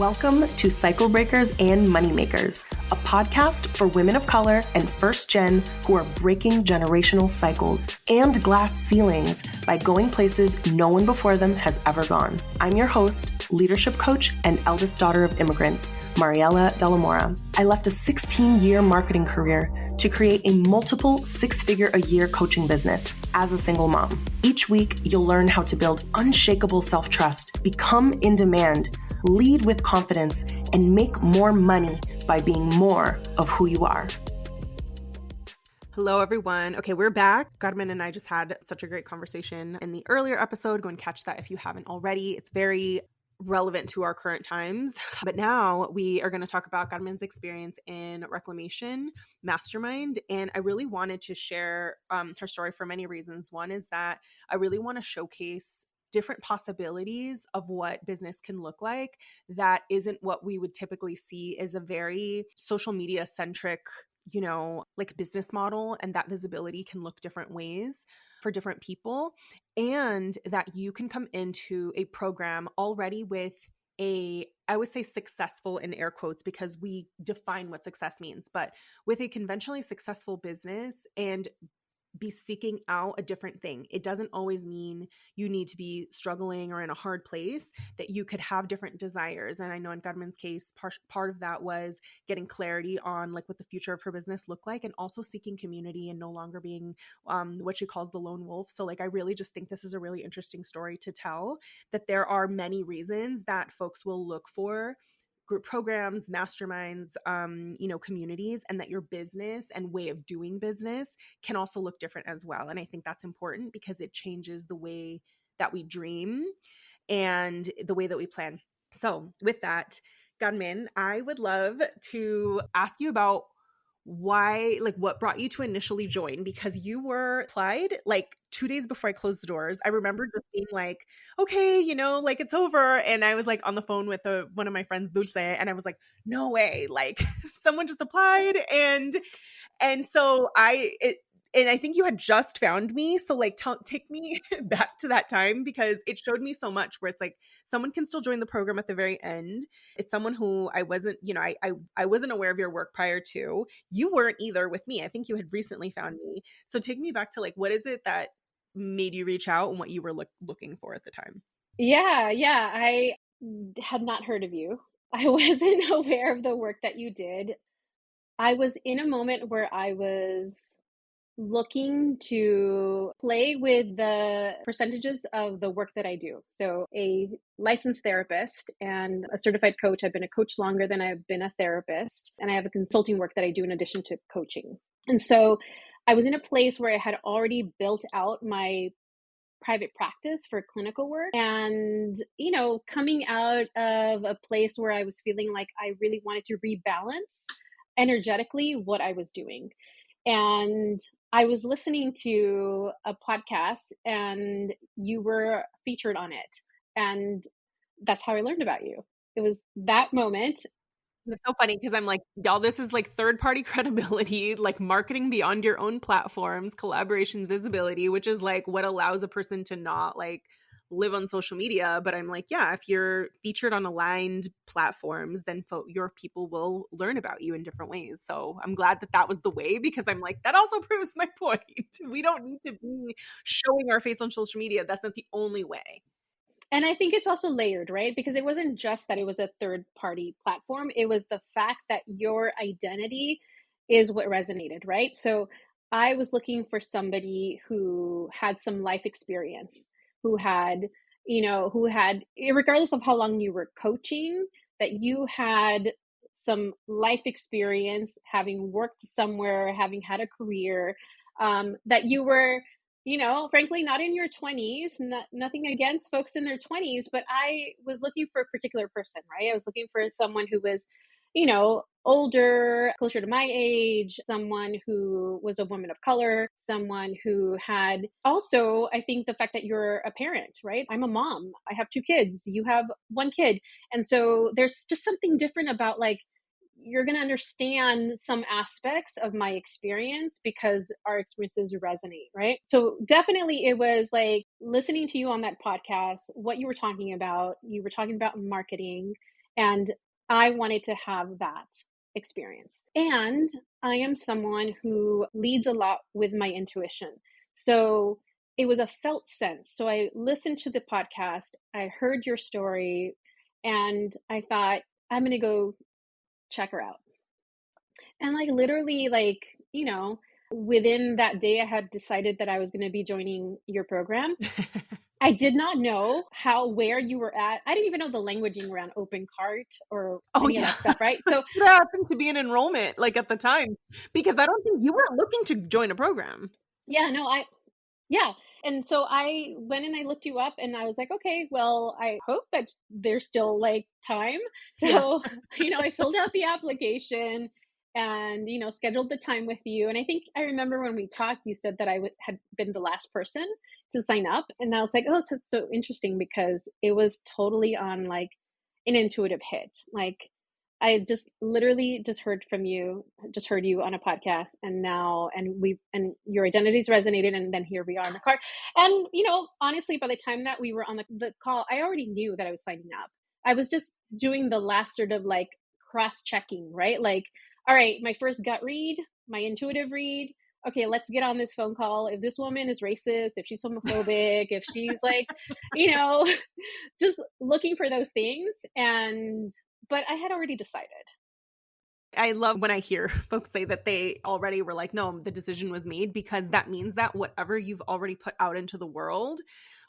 Welcome to Cycle Breakers and Moneymakers, a podcast for women of color and first gen who are breaking generational cycles and glass ceilings by going places no one before them has ever gone. I'm your host, leadership coach, and eldest daughter of immigrants, Mariela De La Mora. I left a 16-year marketing career to create a multiple six-figure-a-year coaching business as a single mom. Each week, you'll learn how to build unshakable self-trust, become in demand, lead with confidence, and make more money by being more of who you are. Hello, everyone. Okay, we're back. Carmen and I just had such a great conversation in the earlier episode. Go and catch that if you haven't already. It's very relevant to our current times. But now we are going to talk about Carmen's experience in Reclamation, Mastermind. And I really wanted to share her story for many reasons. One is that I really want to showcase different possibilities of what business can look like that isn't what we would typically see as a very social media centric, like business model. And that visibility can look different ways for different people, and that you can come into a program already with I would say successful in air quotes because we define what success means, but with a conventionally successful business and be seeking out a different thing. It doesn't always mean you need to be struggling or in a hard place, that you could have different desires. And I know in Carmen's case, part of that was getting clarity on like what the future of her business looked like, and also seeking community and no longer being what she calls the lone wolf. So like, I really just think this is a really interesting story to tell, that there are many reasons that folks will look for group programs, masterminds, communities, and that your business and way of doing business can also look different as well. And I think that's important because it changes the way that we dream and the way that we plan. So with that, Carmen, I would love to ask you about what brought you to initially join, because you were applied like 2 days before I closed the doors. I remember just being like, okay, like it's over. And I was like on the phone with one of my friends, Dulce, and I was like, no way, like someone just applied. And so and I think you had just found me. So like take me back to that time, because it showed me so much where it's like someone can still join the program at the very end. It's someone who I wasn't, I wasn't aware of your work prior to. You weren't either with me. I think you had recently found me. So take me back to like, what is it that made you reach out and what you were looking for at the time? Yeah. I had not heard of you. I wasn't aware of the work that you did. I was in a moment where I was looking to play with the percentages of the work that I do. So, a licensed therapist and a certified coach. I've been a coach longer than I've been a therapist, and I have a consulting work that I do in addition to coaching. And so, I was in a place where I had already built out my private practice for clinical work, and coming out of a place where I was feeling like I really wanted to rebalance energetically what I was doing. And I was listening to a podcast and you were featured on it, and that's how I learned about you. It was that moment. It's so funny because I'm like, y'all, this is like third-party credibility, like marketing beyond your own platforms, collaborations, visibility, which is like what allows a person to not like live on social media. But I'm like, yeah, if you're featured on aligned platforms, then your people will learn about you in different ways. So I'm glad that was the way, because I'm like, that also proves my point. We don't need to be showing our face on social media. That's not the only way. And I think it's also layered, right? Because it wasn't just that it was a third party platform. It was the fact that your identity is what resonated, right? So I was looking for somebody who had some life experience, who had, regardless of how long you were coaching, that you had some life experience, having worked somewhere, having had a career, that you were frankly, not in your 20s, nothing against folks in their 20s, but I was looking for a particular person, right? I was looking for someone who was, older, closer to my age, someone who was a woman of color, someone who had also, I think the fact that you're a parent, right? I'm a mom. I have 2 kids. You have 1 kid. And so there's just something different about like, you're going to understand some aspects of my experience because our experiences resonate, right? So definitely it was like listening to you on that podcast, what you were talking about. You were talking about marketing, And I wanted to have that experience. And I am someone who leads a lot with my intuition. So it was a felt sense. So I listened to the podcast, I heard your story, and I thought, I'm going to go check her out. And like literally, like, within that day, I had decided that I was going to be joining your program. I did not know where you were at. I didn't even know the languaging around open cart or Oh any of yeah. that stuff, right? So What happened to be an enrollment like at the time? Because I don't think you were looking to join a program. yeah, no, yeah. And so I went and I looked you up and I was like, okay, well, I hope that there's still like time. Yeah. So, I filled out the application and, scheduled the time with you. And I think I remember when we talked, you said that had been the last person to sign up. And I was like, oh, that's so interesting because it was totally on like an intuitive hit. Like, I just literally just heard you on a podcast and your identities resonated and then here we are in the car. And honestly, by the time that we were on the call, I already knew that I was signing up. I was just doing the last sort of like cross-checking, right? Like, all right, my first gut read, my intuitive read. Okay, let's get on this phone call. If this woman is racist, if she's homophobic, if she's like, you know, just looking for those things. But I had already decided. I love when I hear folks say that they already were like, no, the decision was made, because that means that whatever you've already put out into the world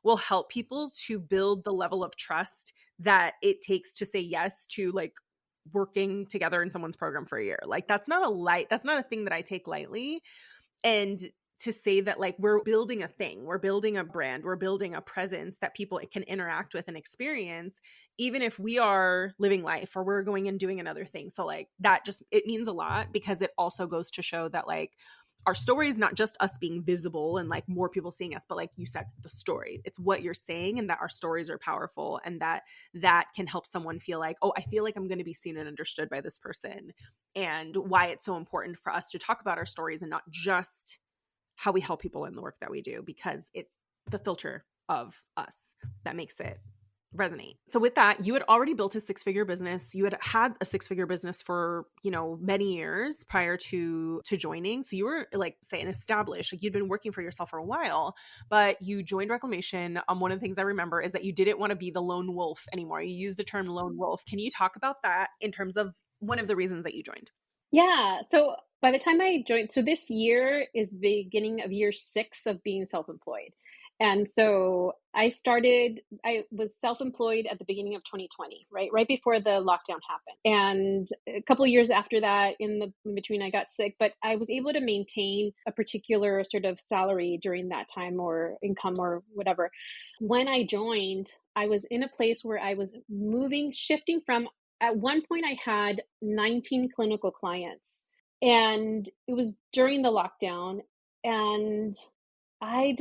will help people to build the level of trust that it takes to say yes to like working together in someone's program for a year. Like that's not a thing that I take lightly. And to say that like we're building a thing, we're building a brand, we're building a presence that people can interact with and experience, even if we are living life or we're going and doing another thing. So like that just, it means a lot, because it also goes to show that like our story is not just us being visible and like more people seeing us, but like you said, the story, it's what you're saying, and that our stories are powerful, and that can help someone feel like, oh, I feel like I'm going to be seen and understood by this person, and why it's so important for us to talk about our stories and not just how we help people in the work that we do, because it's the filter of us that makes it resonate. So with that, you had already built a six-figure business. You had a six-figure business for, many years prior to joining. So you were like, say, an established, like you'd been working for yourself for a while, but you joined Reclamation. One of the things I remember is that you didn't want to be the lone wolf anymore. You used the term lone wolf. Can you talk about that in terms of one of the reasons that you joined? Yeah. So by the time I joined, so this year is the beginning of year 6 of being self-employed. And so I was self-employed at the beginning of 2020, right? Right before the lockdown happened. And a couple of years after that, in between, I got sick, but I was able to maintain a particular sort of salary during that time or income or whatever. When I joined, I was in a place where I was shifting from, at one point, I had 19 clinical clients, and it was during the lockdown. And I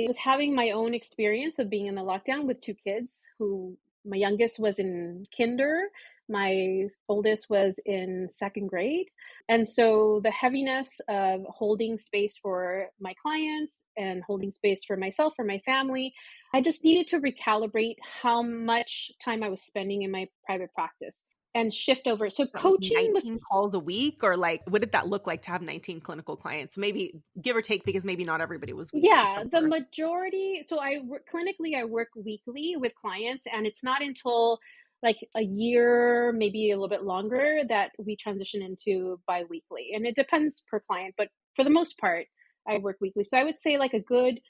was having my own experience of being in the lockdown with two kids who my youngest was in kinder, my oldest was in second grade. And so the heaviness of holding space for my clients and holding space for myself, for my family, I just needed to recalibrate how much time I was spending in my private practice and shift over. So That like coaching was 19 calls a week, or like what did that look like to have 19 clinical clients? Maybe give or take, because maybe not everybody was weekly. Yeah, Some the were. majority. So clinically, I work weekly with clients, and it's not until like a year, maybe a little bit longer, that we transition into biweekly. And it depends per client, but for the most part, I work weekly. So I would say like a good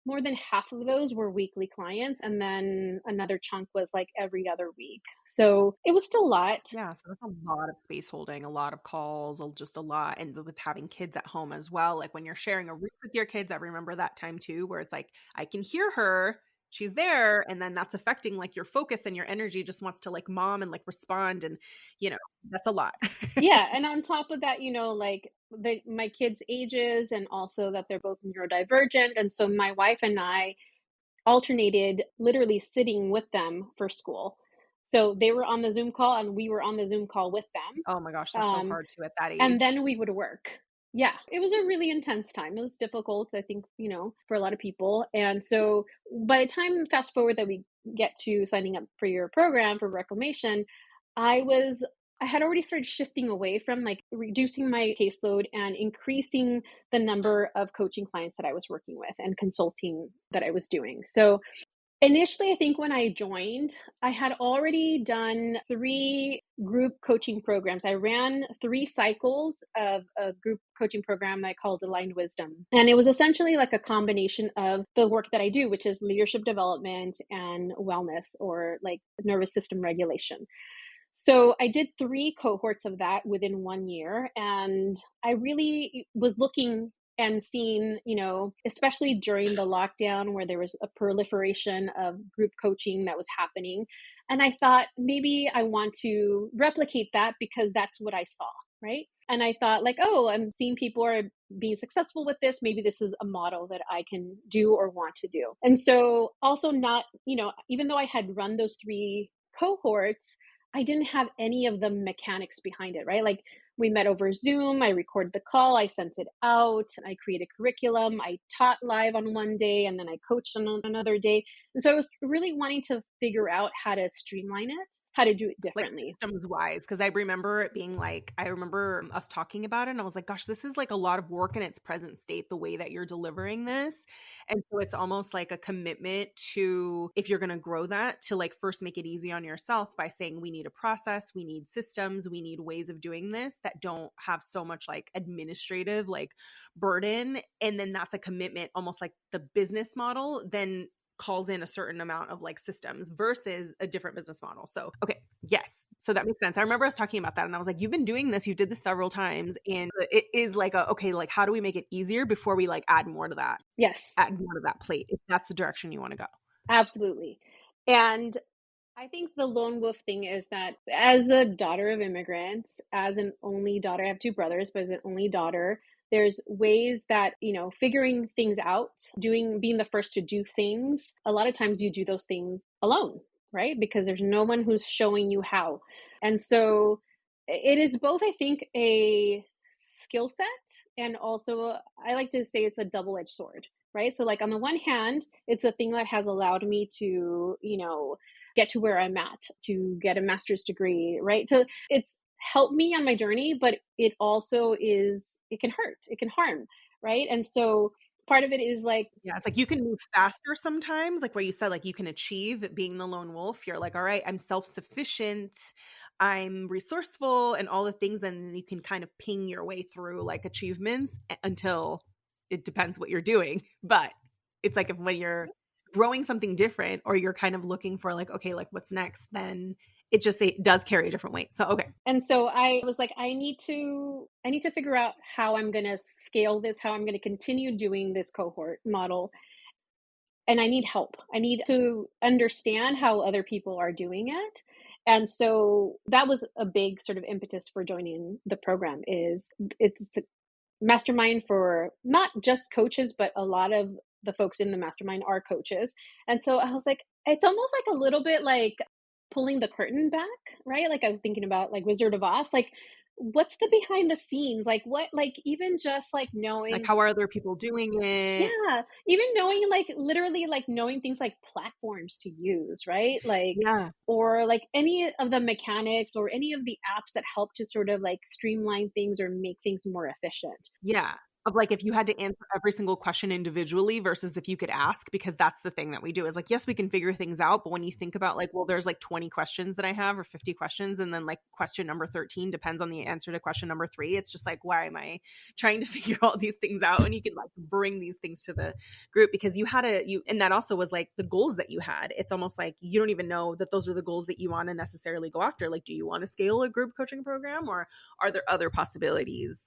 more than half of those were weekly clients, and then another chunk was like every other week. So it was still a lot. Yeah, so that's a lot of space holding, a lot of calls, just a lot. And with having kids at home as well, like when you're sharing a room with your kids, I remember that time too, where it's like, I can hear her, she's there. And then that's affecting like your focus, and your energy just wants to like mom and like respond. And, that's a lot. Yeah, and on top of that, like my kids' ages, and also that they're both neurodivergent, and so my wife and I alternated literally sitting with them for school. So they were on the Zoom call and we were on the Zoom call with Oh my gosh, them. that's so hard too at that And age. then we would work. Yeah, it was a really intense time. It was difficult, I think, for a lot of people. And so by the time, fast forward, that we get to signing up for your program for Reclamation, I had already started shifting away from like reducing my caseload and increasing the number of coaching clients that I was working with and consulting that I was doing. So initially, I think when I joined, I had already done 3 group coaching programs. I ran 3 cycles of a group coaching program I called Aligned Wisdom. And it was essentially like a combination of the work that I do, which is leadership development and wellness, or like nervous system regulation. So I did 3 cohorts of that within 1 year, and I really was looking and seeing, especially during the lockdown where there was a proliferation of group coaching that was happening. And I thought maybe I want to replicate that because that's what I saw, right? And I thought like, oh, I'm seeing people are being successful with this. Maybe this is a model that I can do or want to do. And so also not, even though I had run those 3 cohorts, I didn't have any of the mechanics behind it, right? Like we met over Zoom, I recorded the call, I sent it out, I created curriculum, I taught live on one day, and then I coached on another day. And so I was really wanting to figure out how to streamline it, how to do it Like differently. systems wise, because I remember it being like, I remember us talking about it and I was like, gosh, this is like a lot of work in its present state, the way that you're delivering this. And so it's almost like a commitment to, if you're going to grow that, to like first make it easy on yourself by saying, we need a process, we need systems, we need ways of doing this that don't have so much like administrative like burden. And then that's a commitment, almost like the business model then calls in a certain amount of like systems versus a different business model. So, okay, yes. So that makes sense. I remember us talking about that and I was like, you've been doing this, you did this several times. And it is like, okay, like how do we make it easier before we like add more to that, Yes, add more to that plate, if that's the direction you want to go. absolutely. And I think the lone wolf thing is that as a daughter of immigrants, as an only daughter, I have 2 brothers, but as an only daughter, there's ways that, figuring things out, being the first to do things. A lot of times you do those things alone, right? Because there's no one who's showing you how. And so it is both, I think, a skill set and also I like to say it's a double-edged sword, right? So like on the one hand, it's a thing that has allowed me to, get to where I'm at, to get a master's degree, right? So it's helped me on my journey, but it also it can hurt, it can harm, right? And so part of it is like, Yeah, it's like you can move faster sometimes, like where you said, like you can achieve being the lone wolf. You're like, all right, I'm self-sufficient, I'm resourceful, and all the things. And then you can kind of ping your way through like achievements until it depends what you're doing. But it's like when you're growing something different or you're kind of looking for like, okay, like what's next, then it does carry a different weight. So, okay. and so I was like, I need to figure out how I'm going to scale this, how I'm going to continue doing this cohort model, and I need help. I need to understand how other people are doing it. And so that was a big sort of impetus for joining the program. It's a mastermind for not just coaches, but a lot of the folks in the mastermind are coaches. And so I was like, it's almost like a little bit like pulling the curtain back, right? Like I was thinking about like Wizard of Oz, like what's the behind the scenes? Like what, like even just like Like knowing, how are other people doing it? yeah, even knowing like literally like knowing things like platforms to use, right? Like, Yeah. or like any of the mechanics or any of the apps that help to sort of like streamline things or make things more efficient. Yeah. Of like if you had to answer every single question individually versus if you could ask, because that's the thing that we do is like, yes, we can figure things out. But when you think about like, well, there's like 20 questions that I have or 50 questions. And then like question number 13 depends on the answer to question number 3. It's just like, why am I trying to figure all these things out? And you can like bring these things to the group because and that also was like the goals that you had. It's almost like you don't even know that those are the goals that you want to necessarily go after. Like, do you want to scale a group coaching program or are there other possibilities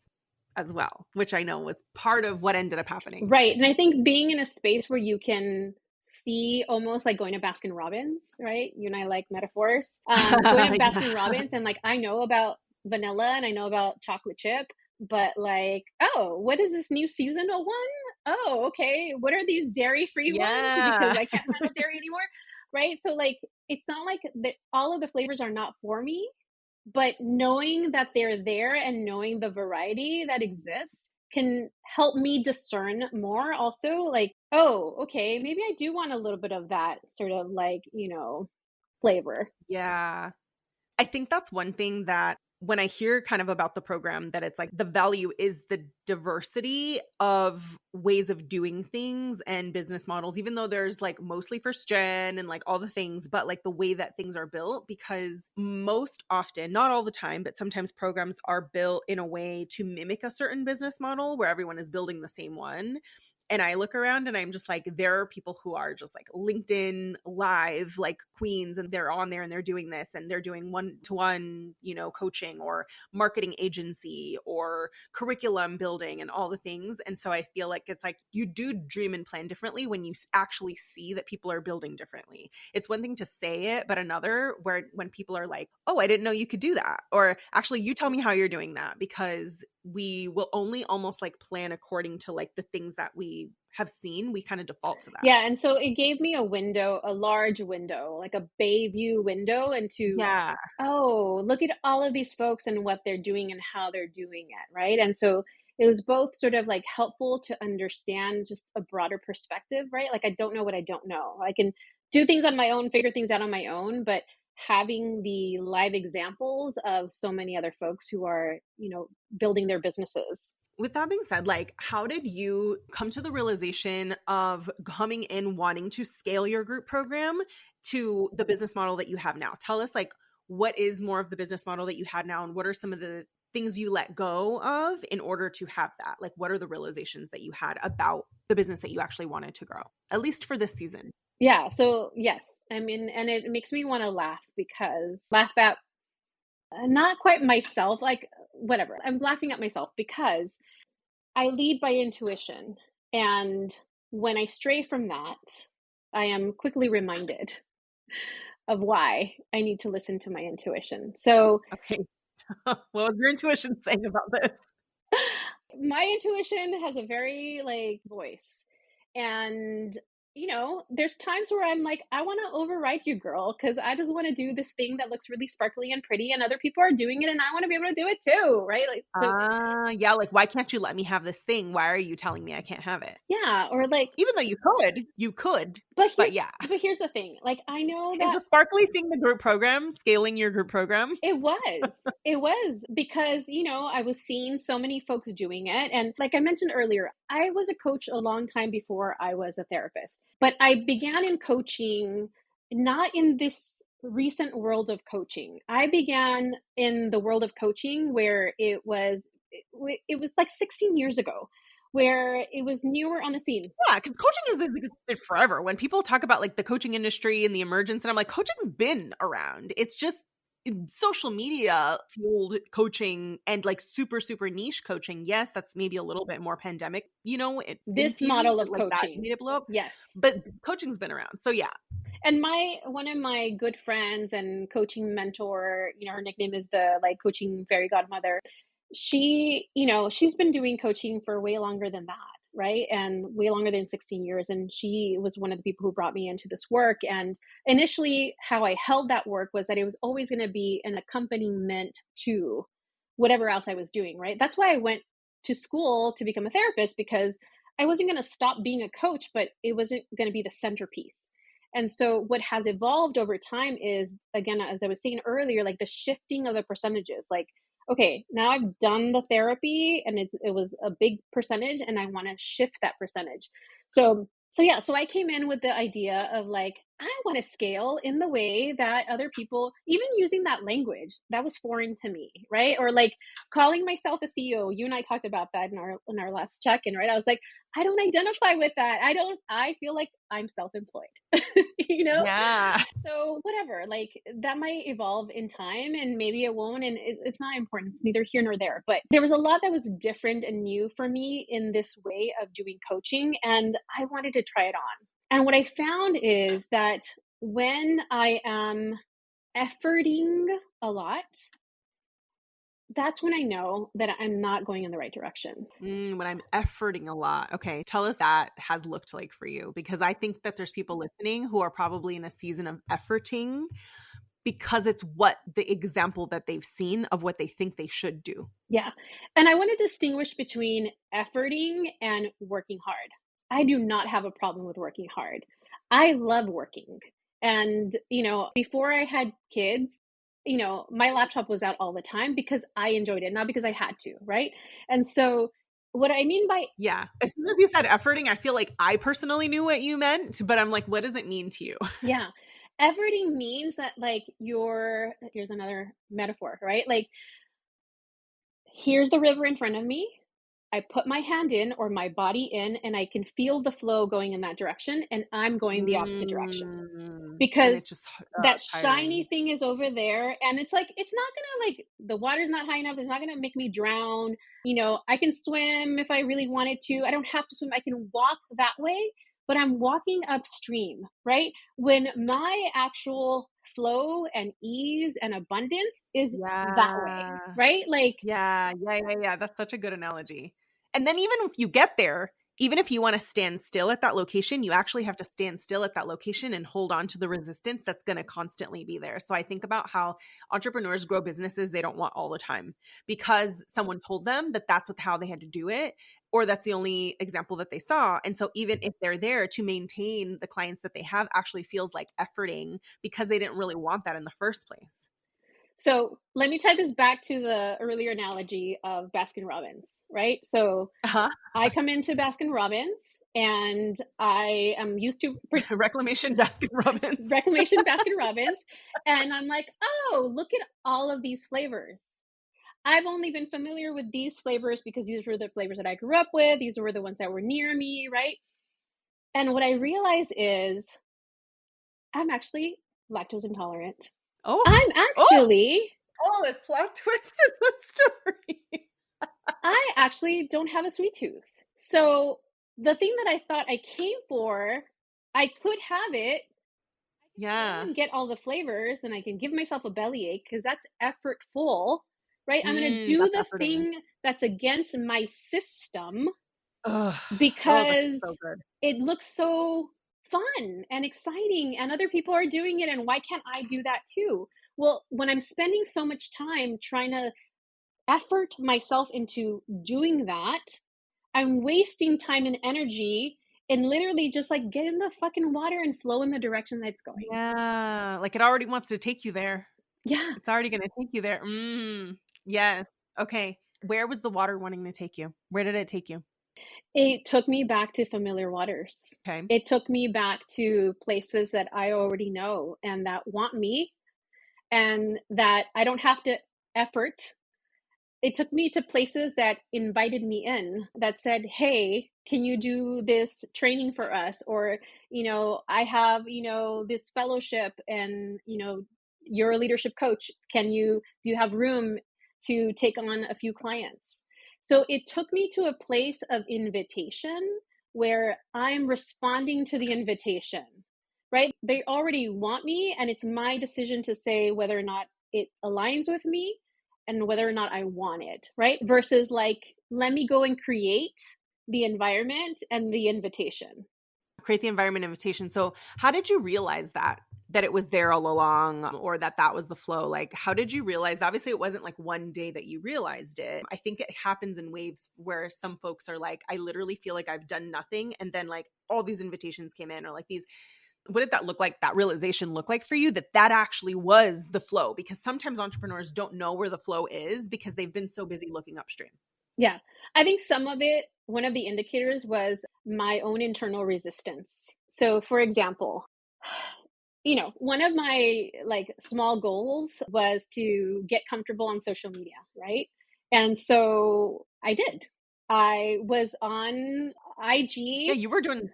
as well, which I know was part of what ended up happening. Right. And I think being in a space where you can see almost like going to Baskin Robbins, right? You and I like metaphors. Going to Baskin Yeah. Robbins and like I know about vanilla and I know about chocolate chip, but like, oh, what is this new seasonal one? Oh, okay. What are these dairy-free ones? Because Yeah. I can't handle dairy anymore. Right. So like it's not like all of the flavors are not for me, but knowing that they're there and knowing the variety that exists can help me discern more also like, oh, okay, maybe I do want a little bit of that sort of like, flavor. Yeah. I think that's one thing that when I hear kind of about the program, that it's like the value is the diversity of ways of doing things and business models, even though there's like mostly first gen and like all the things, but like the way that things are built, because most often, not all the time, but sometimes programs are built in a way to mimic a certain business model where everyone is building the same one. And I look around and I'm just like, there are people who are just like LinkedIn live, like queens, and they're on there and they're doing this and they're doing one-to-one, coaching or marketing agency or curriculum building and all the things. And so I feel like it's like you do dream and plan differently when you actually see that people are building differently. It's one thing to say it, but another when people are like, oh, I didn't know you could do that. Or actually, you tell me how you're doing that, because we will only almost like plan according to like the things that we have seen. We kind of default to that. Yeah, and so it gave me a window, a large window, like a bay view window into, Yeah. oh, look at all of these folks and what they're doing and how they're doing it, right? And so it was both sort of like helpful to understand just a broader perspective, right? Like I don't know what I don't know. I can do things on my own, figure things out on my own, but having the live examples of so many other folks who are, building their businesses. With that being said, like, how did you come to the realization of coming in wanting to scale your group program to the business model that you have now? Tell us, like, what is more of the business model that you had now, and what are some of the things you let go of in order to have that? Like, what are the realizations that you had about the business that you actually wanted to grow, at least for this season? Yeah, so yes, I mean, and it makes me want to laugh at not quite myself, like whatever. I'm laughing at myself because I lead by intuition. And when I stray from that, I am quickly reminded of why I need to listen to my intuition. So, Okay. What was your intuition saying about this? my intuition has a very like voice. And there's times where I'm like, I want to override you, girl, because I just want to do this thing that looks really sparkly and pretty, and other people are doing it, and I want to be able to do it too, right? Like, so Yeah, like, why can't you let me have this thing? Why are you telling me I can't have it? yeah, or like, Even though you could, but but here's yeah. but here's the thing. Like, I know Is that the sparkly thing the group program, scaling your group program? it was because, I was seeing so many folks doing it. And like I mentioned earlier, I was a coach a long time before I was a therapist. But I began in coaching not in this recent world of coaching. I began in the world of coaching where it was like 16 years ago, where it was newer on the scene. Yeah, because coaching has existed forever. When people talk about like the coaching industry and the emergence, and I'm like, coaching's been around. It's just social media fueled coaching and like super, super niche coaching. Yes, that's maybe a little bit more pandemic, This model infused, of like that coaching. made it blow up. Yes. But coaching's been around. So yeah. And one of my good friends and coaching mentor, her nickname is the like coaching fairy godmother. She's been doing coaching for way longer than that, right? And way longer than 16 years. And she was one of the people who brought me into this work. And initially, how I held that work was that it was always going to be an accompaniment to whatever else I was doing, right? That's why I went to school to become a therapist, because I wasn't going to stop being a coach, but it wasn't going to be the centerpiece. And so what has evolved over time is, again, as I was saying earlier, like the shifting of the percentages. Like, okay, now I've done the therapy and it was a big percentage, and I want to shift that percentage. So I came in with the idea of like, I want to scale in the way that other people, even using that language that was foreign to me, right? Or like calling myself a CEO. You and I talked about that in our last check-in, right? I was like, I don't identify with that. I feel like I'm self-employed, you know? Yeah. So whatever, like that might evolve in time, and maybe it won't, and it's not important. It's neither here nor there. But there was a lot that was different and new for me in this way of doing coaching, and I wanted to try it on. And what I found is that when I am efforting a lot, that's when I know that I'm not going in the right direction. When I'm efforting a lot. Okay. Tell us that has looked like for you, because I think that there's people listening who are probably in a season of efforting because it's what the example that they've seen of what they think they should do. Yeah. And I want to distinguish between efforting and working hard. I do not have a problem with working hard. I love working. And, before I had kids, my laptop was out all the time because I enjoyed it, not because I had to, right? And so what I mean by Yeah. As soon as you said efforting, I feel like I personally knew what you meant, but I'm like, what does it mean to you? yeah, efforting means that like here's another metaphor, right? Like here's the river in front of me. I put my hand in or my body in, and I can feel the flow going in that direction, and I'm going the opposite direction And because it's just that tiring. shiny thing is over there, and it's like it's not gonna like the water's not high enough. It's not gonna make me drown. I can swim if I really wanted to. I don't have to swim. I can walk that way, but I'm walking upstream, right? When my actual flow and ease and abundance is that way, Yeah. right? Like, Yeah. That's such a good analogy. And then even if you get there, even if you want to stand still at that location, you actually have to stand still at that location and hold on to the resistance that's going to constantly be there. So I think about how entrepreneurs grow businesses they don't want all the time because someone told them that that's how they had to do it, or that's the only example that they saw. And so even if they're there to maintain the clients that they have actually feels like efforting because they didn't really want that in the first place. so let me tie this back to the earlier analogy of Baskin Robbins, right? So Uh-huh. I come into Baskin Robbins and I am used to Reclamation Baskin Robbins. Reclamation Baskin Robbins, and I'm like, oh, look at all of these flavors. I've only been familiar with these flavors because these were the flavors that I grew up with. These were the ones that were near me, right? And what I realize is I'm actually lactose intolerant. Oh, I'm oh, actually oh, a plot twist in the story. I actually don't have a sweet tooth. So the thing that I thought I came for, I could have it. I can go Yeah. and get all the flavors and I can give myself a bellyache because that's effortful, right? I'm going to do That's the efforting. thing that's against my system Ugh. Oh, that's because so good. it looks so fun and exciting and other people are doing it and why can't I do that too? Well, when I'm spending so much time trying to effort myself into doing that, I'm wasting time and energy and literally just like get in the fucking water and flow in the direction that it's going. Yeah. Like it already wants to take you there. Yeah. It's already going to take you there. Yes. Okay. Where was the water wanting to take you? Where did it take you? It took me back to familiar waters. Okay. It took me back to places that I already know and that want me and that I don't have to effort. It took me to places that invited me in that said, "Hey, can you do this training for us?" Or, I have, this fellowship and, you're a leadership coach. Do you have room to take on a few clients? So it took me to a place of invitation where I'm responding to the invitation, right? They already want me, and it's my decision to say whether or not it aligns with me and whether or not I want it, right? Versus like, let me go and create the environment and the invitation. Create the environment invitation. So, how did you realize that it was there all along, or that was the flow? Like, how did you realize? Obviously, it wasn't like one day that you realized it. I think it happens in waves where some folks are like, I literally feel like I've done nothing, and then like all these invitations came in, or like these. What did that look like? That realization look like for you that actually was the flow? Because sometimes entrepreneurs don't know where the flow is because they've been so busy looking upstream. Yeah. I think some of it, one of the indicators was my own internal resistance. So, for example, one of my like small goals was to get comfortable on social media, right? And so I did. I was on Yeah, IG you were doing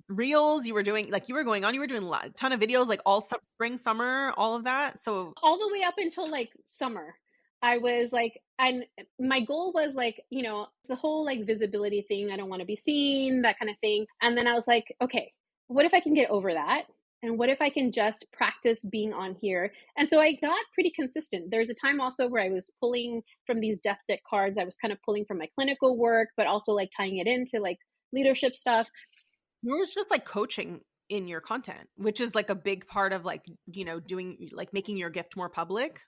reels, you were doing like you were doing a ton of videos like all spring, summer, all of that. So all the way up until like summer. I was like, and my goal was like, the whole like visibility thing. I don't want to be seen, that kind of thing. And then I was like, okay, what if I can get over that? And what if I can just practice being on here? And so I got pretty consistent. There's a time also where I was pulling from these death deck cards. I was kind of pulling from my clinical work, but also like tying it into like leadership stuff. yours just like coaching in your content, which is like a big part of like, doing like making your gift more public,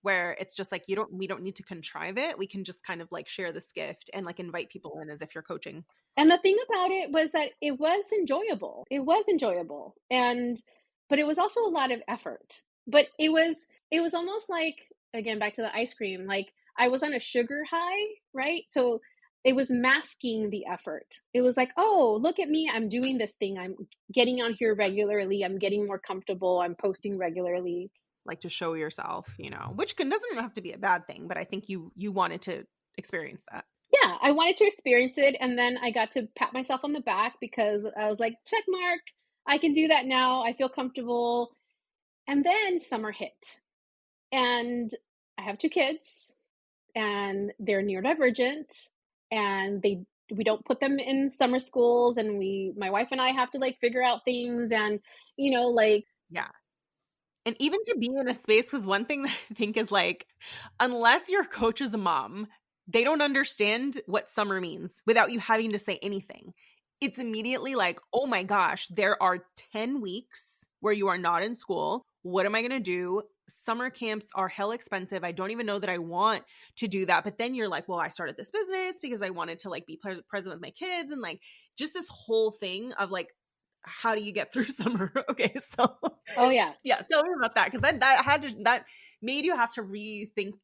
where it's just like we don't need to contrive it. We can just kind of like share this gift and like invite people in as if you're coaching. And the thing about it was that it was enjoyable. It was enjoyable. But it was also a lot of effort. But it was almost like, again, back to the ice cream, like, I was on a sugar high, right? So, it was masking the effort. It was like, "Oh, look at me, I'm doing this thing, I'm getting on here regularly, I'm getting more comfortable, I'm posting regularly." Like to show yourself, which doesn't have to be a bad thing, but I think you wanted to experience that. Yeah, I wanted to experience it, and then I got to pat myself on the back because I was like, "Check mark, I can do that now, I feel comfortable." And then summer hit, and I have 2 kids, and they're neurodivergent, and we don't put them in summer schools, and my wife and I have to, like, figure out things and, like. Yeah. And even to be in a space, because one thing that I think is like, unless your coach is a mom, they don't understand what summer means without you having to say anything. It's immediately like, oh my gosh, there are 10 weeks where you are not in school. What am I going to do? Summer camps are hell expensive. I don't even know that I want to do that. But then you're like, well, I started this business because I wanted to like be present with my kids, and like just this whole thing of like, how do you get through summer? Okay, so Oh, yeah. yeah, tell me about that, because that made you have to rethink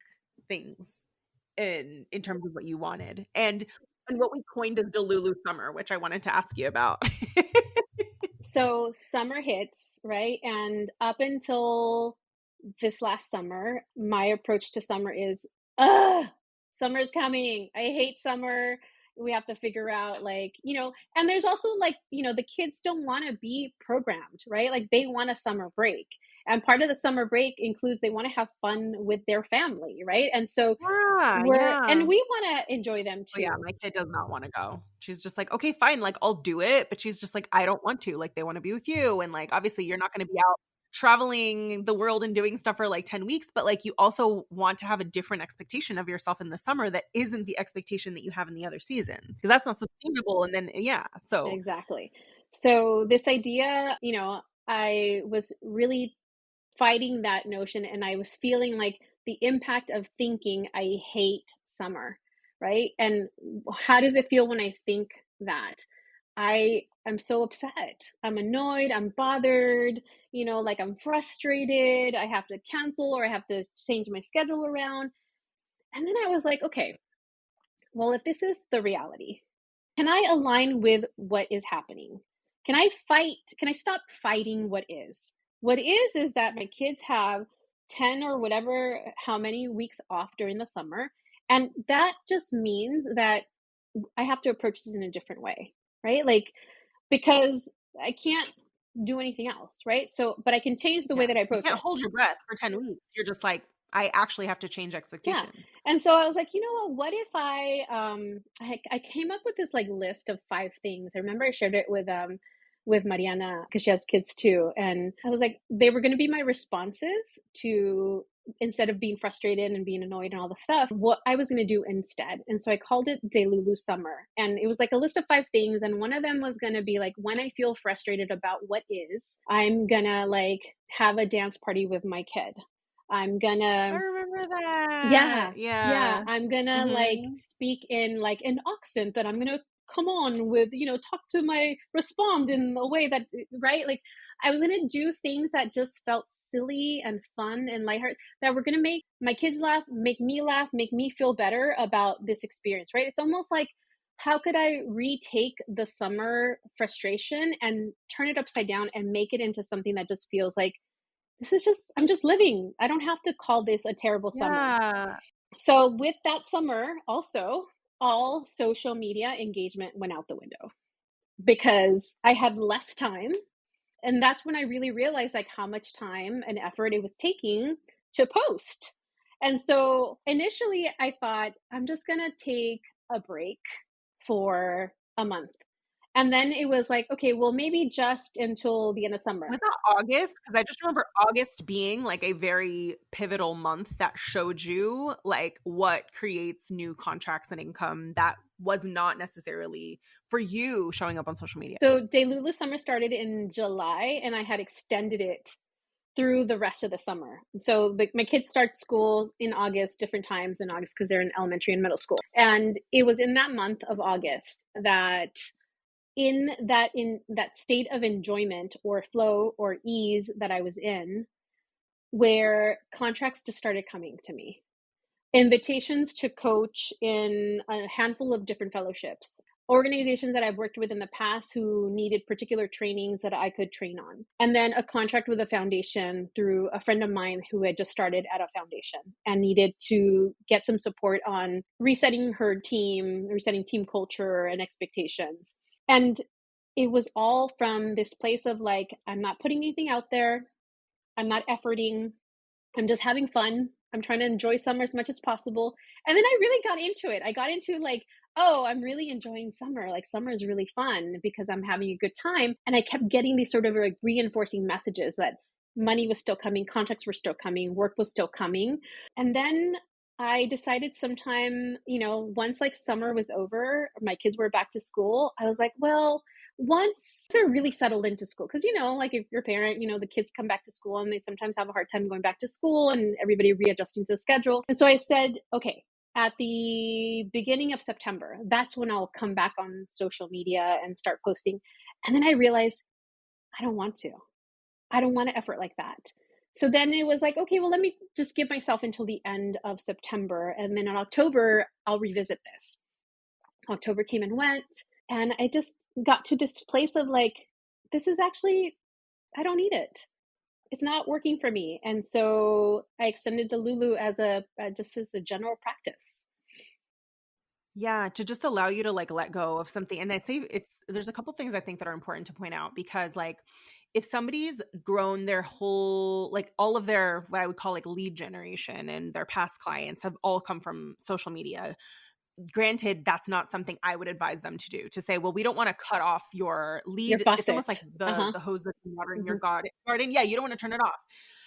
things in terms of what you wanted, and what we coined as Delulu summer, which I wanted to ask you about. So summer hits, right? And up until this last summer, my approach to summer is, ugh, summer's coming. I hate summer. We have to figure out, like, and there's also like, the kids don't want to be programmed, right? Like they want a summer break. And part of the summer break includes they want to have fun with their family, right? And so Yeah, and yeah. we want to enjoy them Oh, yeah, too. my kid does not wanna go. She's just like, "Okay, fine, like, I'll do it," but she's just like, "I don't want to." Like, they wanna be with you, and, like, obviously, you're not gonna be out traveling the world and doing stuff for, like, 10 weeks, but, like, you also want to have a different expectation of yourself in the summer that isn't the expectation that you have in the other seasons, because that's not sustainable, and then yeah, so Exactly. So this idea, I was really fighting that notion, and I was feeling like the impact of thinking I hate summer, right? And how does it feel when I think that? I am so upset. I'm annoyed, I'm bothered, like I'm frustrated, I have to cancel or I have to change my schedule around. And then I was like, okay, well, if this is the reality, can I align with what is happening? Can I fight? Can I stop fighting what is? What is that my kids have 10 or whatever, how many weeks off during the summer. And that just means that I have to approach this in a different way, right? Like, because I can't do anything else, right? So, but I can change the way yeah, that I you approach can't it. hold your breath for 10 weeks. You're just like, "I actually have to change Yeah. expectations." And so I was like, you know what if I came up with this like list of 5 things. I remember I shared it with Mariana because she has kids too. And I was like, they were gonna be my responses to, instead of being frustrated and being annoyed and all the stuff, what I was gonna do instead. And so I called it Delulu Summer. And it was like a list of 5 things. And one of them was gonna be like, when I feel frustrated about what is, I'm gonna like have a dance party with my kid. I'm I gonna remember that. yeah, yeah, Yeah. I'm gonna, like, Mhm. speak in, like, an accent that I'm gonna come on with, talk to my respond in a way that right? Like, I was gonna do things that just felt silly and fun and lighthearted that were gonna make my kids laugh, make me feel better about this experience, right? It's almost like, how could I retake the summer frustration and turn it upside down and make it into something that just feels like, this is just I'm just living. I don't have to call this a terrible summer. Yeah. So with that summer, also, all social media engagement went out the window because I had less time. And that's when I really realized like how much time and effort it was taking to post. And so initially I thought I'm just going to take a break for a month. And then it was like, okay, well, maybe just until the end of Was summer. that August? Because I just remember August being, like, a very pivotal month that showed you, like, what creates new contracts and income that was not necessarily for you showing up on social media. So Delulu summer started in July, and I had extended it through the rest of the summer. So my kids start school in August, different times in August because they're in elementary and middle school. And it was in that month of August that in that state of enjoyment or flow or ease that I was in, where contracts just started coming to me. Invitations to coach in a handful of different fellowships, organizations that I've worked with in the past who needed particular trainings that I could train on, and then a contract with a foundation through a friend of mine who had just started at a foundation and needed to get some support on resetting her team, resetting team culture and expectations. And it was all from this place of like, I'm not putting anything out there, I'm not efforting, I'm just having fun. I'm trying to enjoy summer as much as possible. And then I really got into it. I got into like, oh, I'm really enjoying summer. Like summer is really fun because I'm having a good time. And I kept getting these sort of like reinforcing messages that money was still coming, contracts were still coming, work was still coming. And then I decided sometime, once like summer was over, my kids were back to school, I was like, well, once they're really settled into school, because like if you're a parent, the kids come back to school and they sometimes have a hard time going back to school and everybody readjusting to the schedule. And so I said, okay, at the beginning of September, that's when I'll come back on social media and start posting. And then I realized I don't want to effort like that. So then it was like, okay, well, let me just give myself until the end of September. And then in October, I'll revisit this. October came and went. And I just got to this place of like, this is actually, I don't need it. It's not working for me. And so I extended the Lulu as just as a general practice. Yeah, to just allow you to like let go of something. And I'd say there's a couple things I think that are important to point out, because like if somebody's grown their whole, like all of their, what I would call like lead generation and their past clients have all come from social media. Granted, that's not something I would advise them to do, to say, well, we don't want to cut off your Your lead. It's almost like faucet. the hose that's watering your Hmm. garden. Yeah, you don't want to turn it off.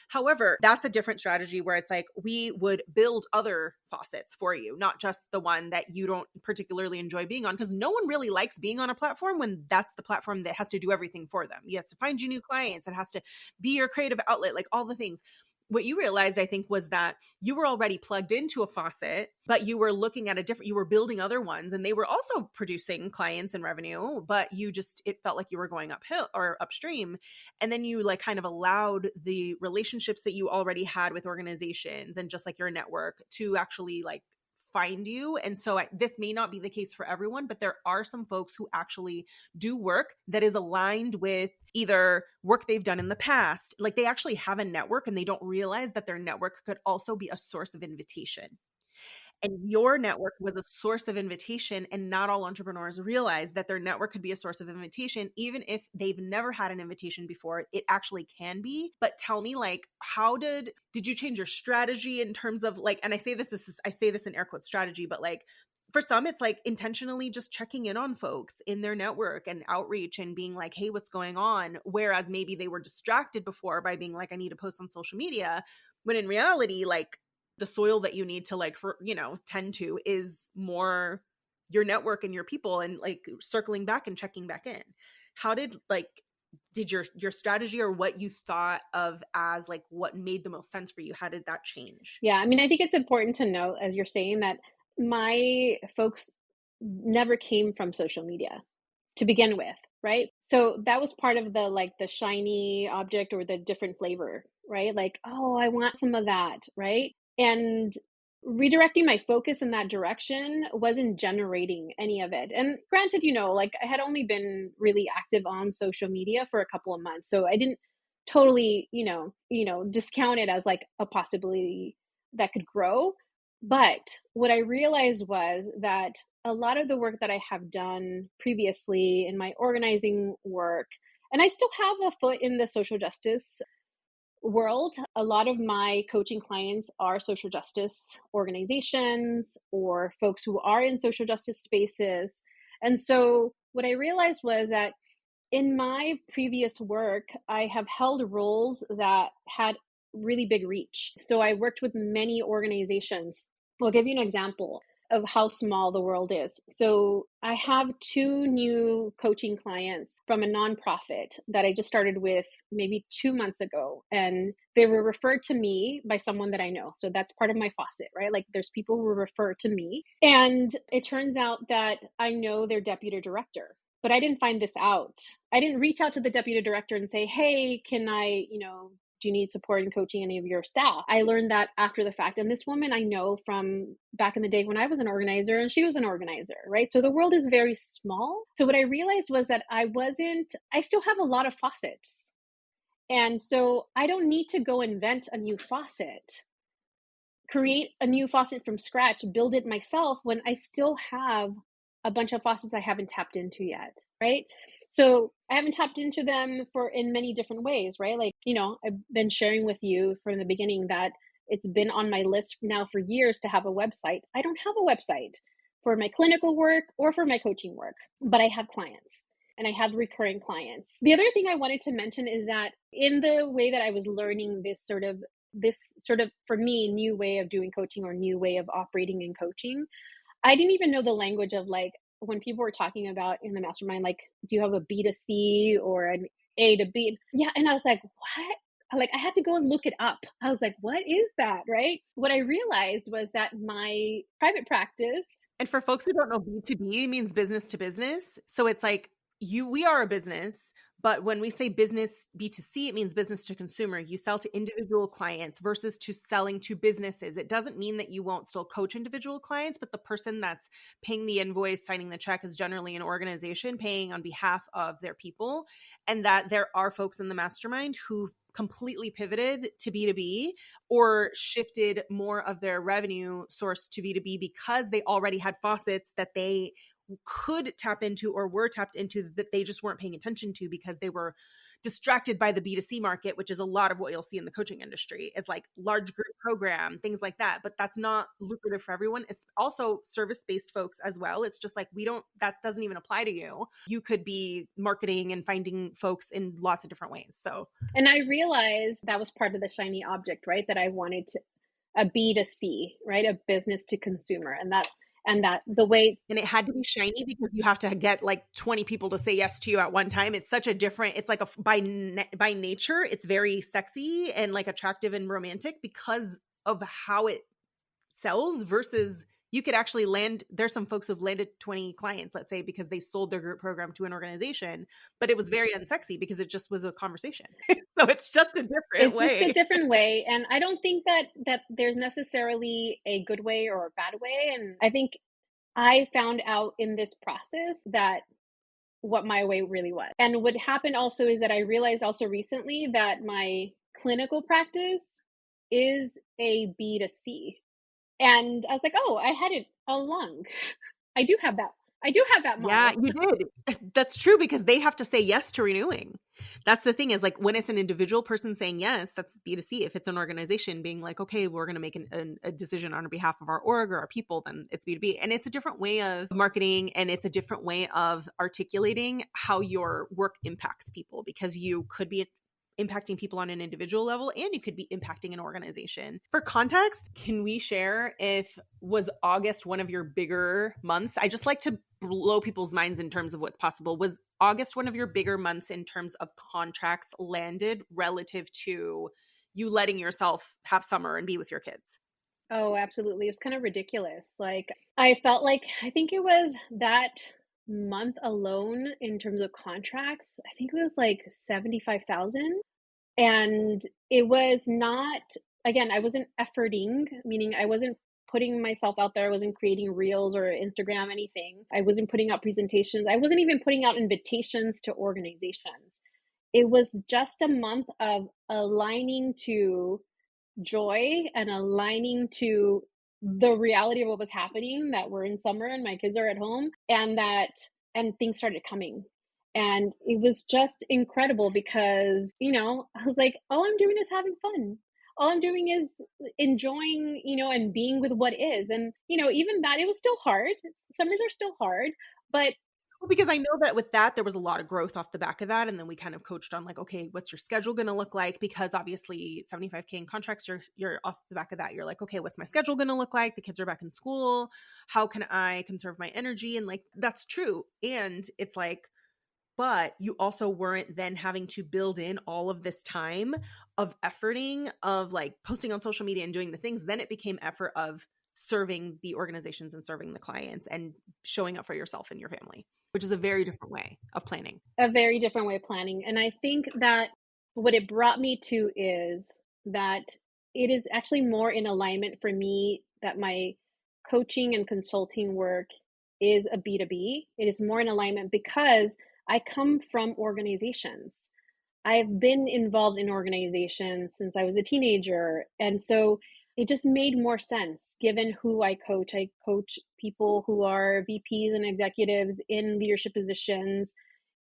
However, that's a different strategy where it's like we would build other faucets for you, not just the one that you don't particularly enjoy being on, because no one really likes being on a platform when that's the platform that has to do everything for them. You have to find you new clients. It has to be your creative outlet, like all the things. What you realized, I think, was that you were already plugged into a faucet, but you were looking at you were building other ones and they were also producing clients and revenue, but it felt like you were going uphill or upstream. And then you like kind of allowed the relationships that you already had with organizations and just like your network to actually like find you. And so this may not be the case for everyone, but there are some folks who actually do work that is aligned with either work they've done in the past. Like they actually have a network and they don't realize that their network could also be a source of invitation. And your network was a source of invitation, and not all entrepreneurs realize that their network could be a source of invitation. Even if they've never had an invitation before, it actually can be. But tell me, like, how did you change your strategy in terms of like, and I say this in air quotes strategy, but like for some, it's like intentionally just checking in on folks in their network and outreach and being like, hey, what's going on? Whereas maybe they were distracted before by being like, I need to post on social media, when in reality, like, the soil that you need to like tend to is more your network and your people, and like circling back and checking back in. How did your strategy, or what you thought of as like what made the most sense for you, how did that change? Yeah, I mean, I think it's important to note, as you're saying, that my folks never came from social media to begin with, right? So that was part of the shiny object or the different flavor, right? Like, oh, I want some of that, right? And redirecting my focus in that direction wasn't generating any of it. And granted, like I had only been really active on social media for a couple of months, so I didn't totally, discount it as like a possibility that could grow. But what I realized was that a lot of the work that I have done previously in my organizing work, and I still have a foot in the social justice world. A lot of my coaching clients are social justice organizations or folks who are in social justice spaces. And so what I realized was that in my previous work, I have held roles that had really big reach. So I worked with many organizations. I'll give you an example of how small the world is. So I have two new coaching clients from a nonprofit that I just started with maybe 2 months ago. And they were referred to me by someone that I know. So that's part of my faucet, right? Like there's people who refer to me. And it turns out that I know their deputy director. But I didn't find this out. I didn't reach out to the deputy director and say, hey, can I, Do you need support in coaching any of your staff? I learned that after the fact. And this woman I know from back in the day when I was an organizer and she was an organizer, right? So the world is very small. So what I realized was that I still have a lot of faucets. And so I don't need to go invent a new faucet, create a new faucet from scratch, build it myself when I still have a bunch of faucets I haven't tapped into yet, right? So I haven't tapped into them in many different ways, right? Like, I've been sharing with you from the beginning that it's been on my list now for years to have a website. I don't have a website for my clinical work or for my coaching work, but I have clients and I have recurring clients. The other thing I wanted to mention is that in the way that I was learning this sort of, for me, new way of doing coaching or new way of operating in coaching, I didn't even know the language of like when people were talking about in the mastermind, like, do you have a B to C or an A to B? Yeah. And I was like, what? Like, I had to go and look it up. I was like, what is that? Right. What I realized was that my private practice. And for folks who don't know, B2B means business to business. So it's like we are a business, but when we say business B2C, it means business to consumer. You sell to individual clients versus to selling to businesses. It doesn't mean that you won't still coach individual clients, but the person that's paying the invoice, signing the check is generally an organization paying on behalf of their people. And that there are folks in the mastermind who've completely pivoted to B2B or shifted more of their revenue source to B2B because they already had faucets that they could tap into or were tapped into that they just weren't paying attention to because they were distracted by the B2C market, which is a lot of what you'll see in the coaching industry, is like large group program, things like that. But that's not lucrative for everyone. It's also service-based folks as well. It's just like that doesn't even apply to you. You could be marketing and finding folks in lots of different ways. And I realized that was part of the shiny object, right? That I wanted a B2C, right? A business to consumer. And it had to be shiny because you have to get like 20 people to say yes to you at one time. It's such a different, it's like by nature, it's very sexy and like attractive and romantic because of how it sells versus you could actually there's some folks who've landed 20 clients, let's say, because they sold their group program to an organization, but it was very unsexy because it just was a conversation. So it's just a different way. It's just a different way. And I don't think that there's necessarily a good way or a bad way. And I think I found out in this process that what my way really was. And what happened also is that I realized also recently that my clinical practice is a B2C. And I was like, oh, I had it all along. I do have that model. Yeah, you did. That's true because they have to say yes to renewing. That's the thing is like when it's an individual person saying yes, that's B2C. If it's an organization being like, okay, we're going to make a decision on behalf of our org or our people, then it's B2B. And it's a different way of marketing and it's a different way of articulating how your work impacts people because you could be impacting people on an individual level and you could be impacting an organization. For context, can we share if was August one of your bigger months? I just like to blow people's minds in terms of what's possible. Was August one of your bigger months in terms of contracts landed relative to you letting yourself have summer and be with your kids? Oh, absolutely. It was kind of ridiculous. Like I felt like I think it was that month alone in terms of contracts, I think it was like 75,000. And it was not, again, I wasn't efforting, meaning I wasn't putting myself out there. I wasn't creating reels or Instagram, anything. I wasn't putting out presentations. I wasn't even putting out invitations to organizations. It was just a month of aligning to joy and aligning to the reality of what was happening, that we're in summer and my kids are at home, and things started coming. And it was just incredible because, I was like, all I'm doing is having fun. All I'm doing is enjoying, and being with what is. And, even that, it was still hard. Summers are still hard, but because I know that with that, there was a lot of growth off the back of that. And then we kind of coached on like, okay, what's your schedule going to look like? Because obviously 75K in contracts, you're off the back of that. You're like, okay, what's my schedule going to look like? The kids are back in school. How can I conserve my energy? And like, that's true. And it's like, but you also weren't then having to build in all of this time of efforting of like posting on social media and doing the things. Then it became effort of serving the organizations and serving the clients and showing up for yourself and your family, which is a very different way of planning. A very different way of planning. And I think that what it brought me to is that it is actually more in alignment for me that my coaching and consulting work is a B2B. It is more in alignment because I come from organizations. I've been involved in organizations since I was a teenager. And so it just made more sense given who I coach. I coach people who are VPs and executives in leadership positions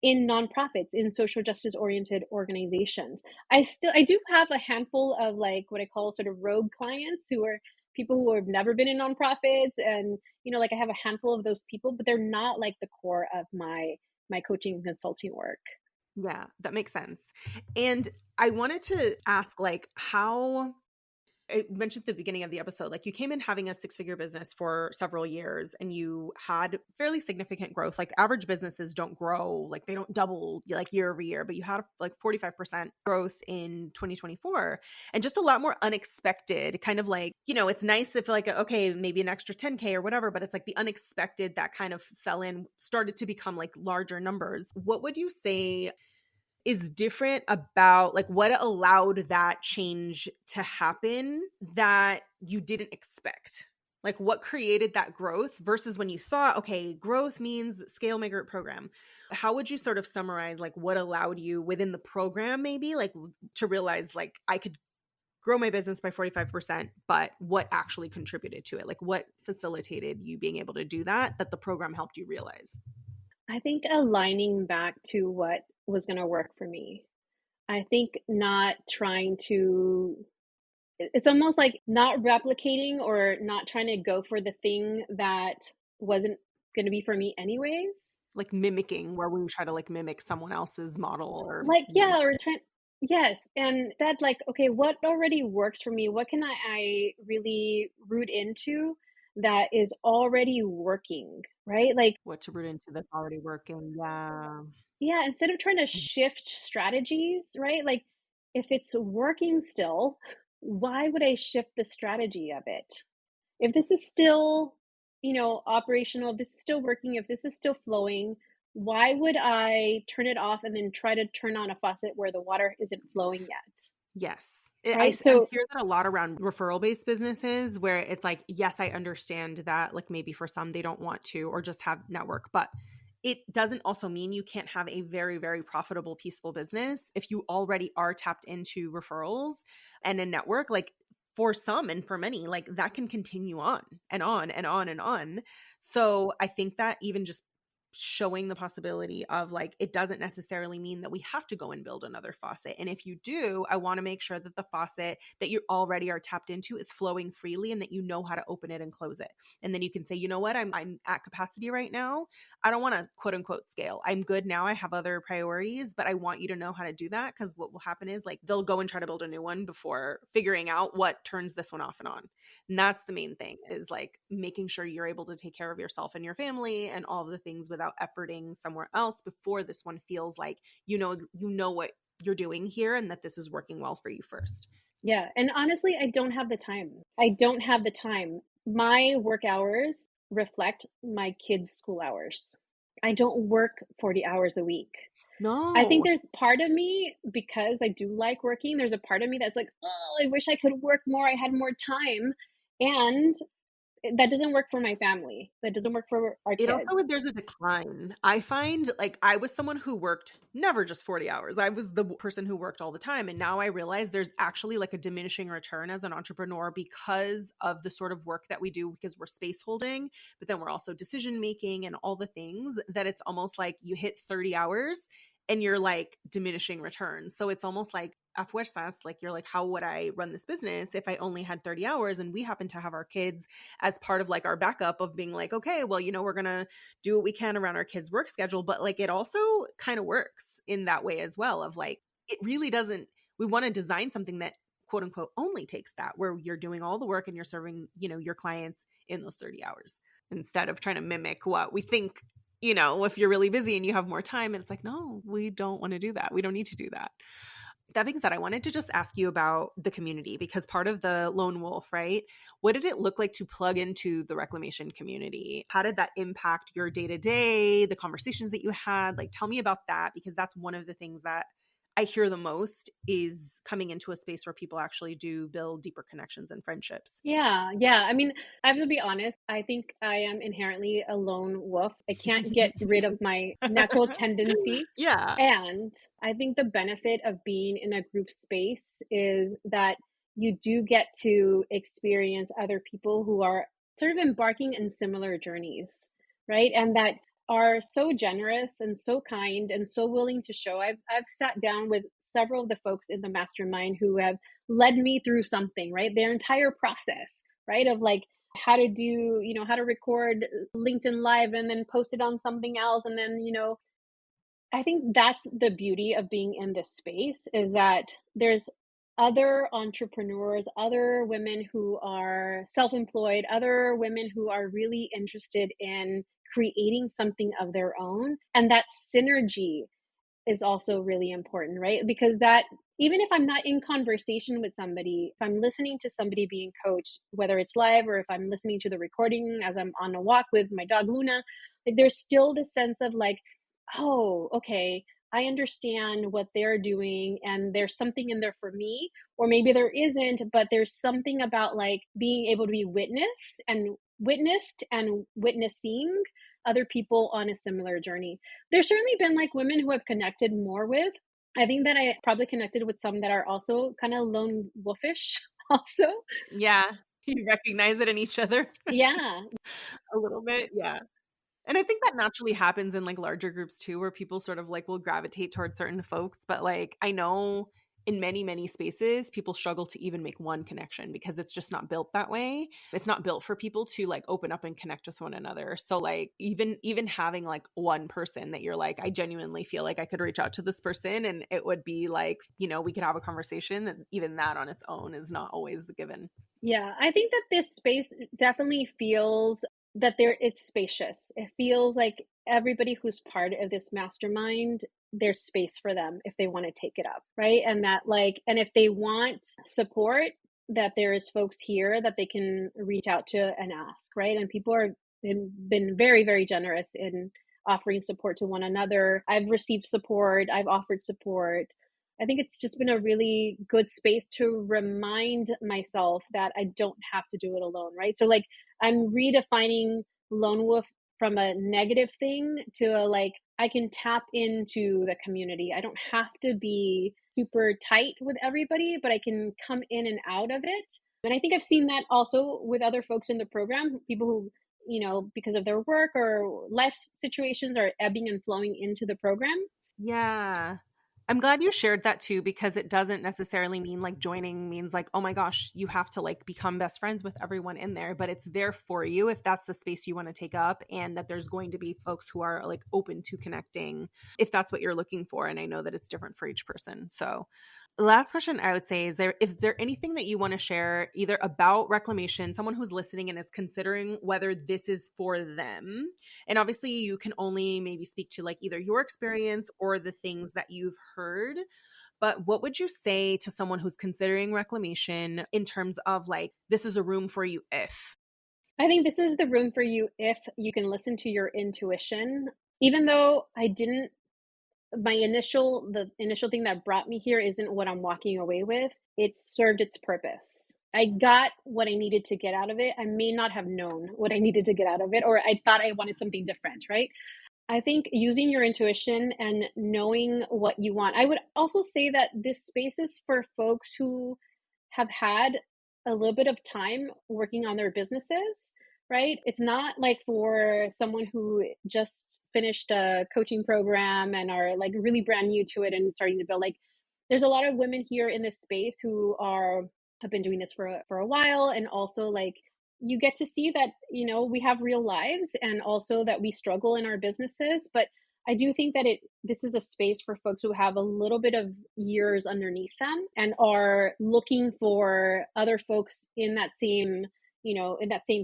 in nonprofits, in social justice oriented organizations. I do have a handful of like what I call sort of rogue clients who are people who have never been in nonprofits, and like I have a handful of those people, but they're not like the core of my coaching and consulting work. Yeah, that makes sense. And I wanted to ask, like, how I mentioned at the beginning of the episode, like you came in having a six-figure business for several years and you had fairly significant growth. Like average businesses don't grow, like they don't double like year over year, but you had like 45% growth in 2024 and just a lot more unexpected kind of like, it's nice if like, okay, maybe an extra 10K or whatever, but it's like the unexpected that kind of fell in, started to become like larger numbers. What would you say is different about like what allowed that change to happen that you didn't expect? Like what created that growth versus when you thought, okay, growth means scale my group program. How would you sort of summarize like what allowed you within the program maybe like to realize like I could grow my business by 45%, but what actually contributed to it? Like what facilitated you being able to do that the program helped you realize? I think aligning back to what was going to work for me. I think not trying to, it's almost like not replicating or not trying to go for the thing that wasn't going to be for me anyways. Like mimicking where we try to like mimic someone else's model or Like, yeah, or trying, yes. And that, like, okay, what already works for me? What can I really root into that is already working, right? Like, what to root into that's already working. Yeah. yeah, instead of trying to shift strategies, right? Like, if it's working still, why would I shift the strategy of it? If this is still, operational, if this is still working, if this is still flowing, why would I turn it off and then try to turn on a faucet where the water isn't flowing yet? Yes. Right? I So, hear that a lot around referral based businesses where it's like, yes, I understand that like maybe for some they don't want to or just have network, but it doesn't also mean you can't have a very, very profitable, peaceful business if you already are tapped into referrals and a network. Like for some and for many, like that can continue on and on and on and on. So I think that even just showing the possibility of like it doesn't necessarily mean that we have to go and build another faucet, and if you do, I want to make sure that the faucet that you already are tapped into is flowing freely and that you know how to open it and close it, and then you can say, you know what, I'm at capacity right now. I don't want to quote unquote scale. I'm good now. I have other priorities, but I want you to know how to do that, because what will happen is like they'll go and try to build a new one before figuring out what turns this one off and on. And that's the main thing, is like making sure you're able to take care of yourself and your family and all of the things without efforting somewhere else before this one feels like you know what you're doing here and that this is working well for you first. yeah. And honestly, I don't have the time. I don't have the time. My work hours reflect my kids' school hours. I don't work 40 hours a week. I think No, there's part of me, because I do like working, there's a part of me that's like, oh, I wish I could work more. I had more time. And that doesn't work for my family. That doesn't work for our it kids. also, there's a decline. I find like I was someone who worked never just 40 hours. I was the person who worked all the time. And now I realize there's actually like a diminishing return as an entrepreneur because of the sort of work that we do, because we're space holding, but then we're also decision making and all the things that it's almost like you hit 30 hours and you're like diminishing returns. So it's almost like a fuerzas, like you're like, how would I run this business if I only had 30 hours? And we happen to have our kids as part of like our backup of being like, okay, well, we're going to do what we can around our kids' work schedule. But like it also kind of works in that way as well, of like, it really doesn't, we want to design something that quote unquote only takes that, where you're doing all the work and you're serving, your clients in those 30 hours instead of trying to mimic what we think, if you're really busy and you have more time. And it's like, no, we don't want to do that. We don't need to do that. That being said, I wanted to just ask you about the community, because part of the lone wolf, right? What did it look like to plug into the reclamation community? How did that impact your day to day, the conversations that you had? Like, tell me about that, because that's one of the things that I hear the most is coming into a space where people actually do build deeper connections and friendships. Yeah, yeah. I mean, I have to be honest, I think I am inherently a lone wolf. I can't get rid of my natural tendency. Yeah. And I think the benefit of being in a group space is that you do get to experience other people who are sort of embarking in similar journeys, right? And that are so generous and so kind and so willing to show. I've sat down with several of the folks in the mastermind who have led me through something, right? Their entire process, right? Of like how to do, how to record LinkedIn Live and then post it on something else. And then, I think that's the beauty of being in this space is that there's other entrepreneurs, other women who are self-employed, other women who are really interested in creating something of their own. And that synergy is also really important, right? Because that even if I'm not in conversation with somebody, if I'm listening to somebody being coached, whether it's live or if I'm listening to the recording as I'm on a walk with my dog Luna, like there's still this sense of like, oh, okay, I understand what they're doing and there's something in there for me, or maybe there isn't, but there's something about like being able to be witnessed and witnessing other people on a similar journey. There's certainly been like women who have connected more with. I think that I probably connected with some that are also kind of lone wolfish also. Yeah. You recognize it in each other Yeah. a little bit. Yeah. And I think that naturally happens in like larger groups too, where people sort of like will gravitate towards certain folks. But like I know in many, many spaces, people struggle to even make one connection because it's just not built that way. It's not built for people to like open up and connect with one another. So like even having like one person that you're like, I genuinely feel like I could reach out to this person and it would be like, we could have a conversation, that even that on its own is not always the given. Yeah, I think that this space definitely feels that it's spacious. It feels like everybody who's part of this mastermind, there's space for them if they want to take it up, right? And that like, and if they want support, that there is folks here that they can reach out to and ask, right? And people are been very, very generous in offering support to one another. I've received support, I've offered support. I think it's just been a really good space to remind myself that I don't have to do it alone, right? So like I'm redefining lone wolf from a negative thing to a like I can tap into the community. I don't have to be super tight with everybody, but I can come in and out of it. And I think I've seen that also with other folks in the program, people who, because of their work or life situations are ebbing and flowing into the program. Yeah. I'm glad you shared that too, because it doesn't necessarily mean like joining means like, oh my gosh, you have to like become best friends with everyone in there, but it's there for you if that's the space you want to take up, and that there's going to be folks who are like open to connecting if that's what you're looking for. And I know that it's different for each person. So last question I would say is is there anything that you want to share either about Reclamation, someone who's listening and is considering whether this is for them? And obviously you can only maybe speak to like either your experience or the things that you've heard. But what would you say to someone who's considering Reclamation in terms of like, this is a room for you if? I think this is the room for you if you can listen to your intuition. Even though the initial thing that brought me here isn't what I'm walking away with, it served its purpose. I got what I needed to get out of it. I may not have known what I needed to get out of it, or I thought I wanted something different, right? I think using your intuition and knowing what you want. I would also say that this space is for folks who have had a little bit of time working on their businesses, right? It's not like for someone who just finished a coaching program and are like really brand new to it and starting to build. Like there's a lot of women here in this space who have been doing this for a while, and also like you get to see that we have real lives and also that we struggle in our businesses. But I do think that this is a space for folks who have a little bit of years underneath them and are looking for other folks in that same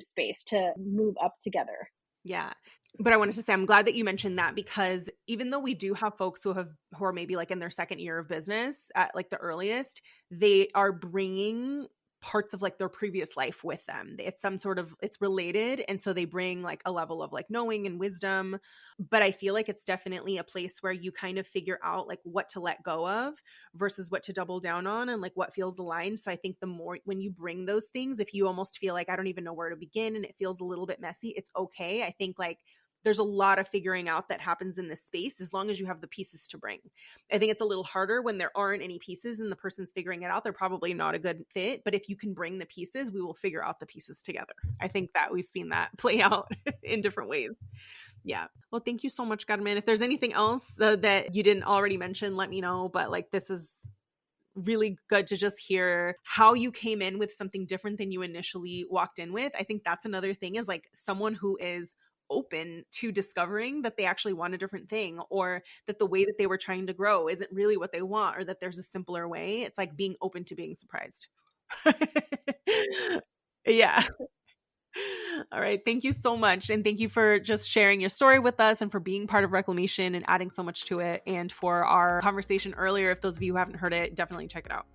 space to move up together. Yeah. But I wanted to say, I'm glad that you mentioned that, because even though we do have folks who are maybe like in their second year of business at like the earliest, they are bringing parts of like their previous life with them. It's some sort of, it's related. And so they bring like a level of like knowing and wisdom. But I feel like it's definitely a place where you kind of figure out like what to let go of versus what to double down on and like what feels aligned. So I think the more when you bring those things, if you almost feel like I don't even know where to begin and it feels a little bit messy, it's okay. I think like there's a lot of figuring out that happens in this space as long as you have the pieces to bring. I think it's a little harder when there aren't any pieces and the person's figuring it out. They're probably not a good fit. But if you can bring the pieces, we will figure out the pieces together. I think that we've seen that play out in different ways. Yeah. Well, thank you so much, Carmen. If there's anything else that you didn't already mention, let me know. But like, this is really good to just hear how you came in with something different than you initially walked in with. I think that's another thing is like someone who is open to discovering that they actually want a different thing or that the way that they were trying to grow isn't really what they want or that there's a simpler way. It's like being open to being surprised. Yeah. All right. Thank you so much. And thank you for just sharing your story with us and for being part of Reclamation and adding so much to it. And for our conversation earlier, if those of you who haven't heard it, definitely check it out.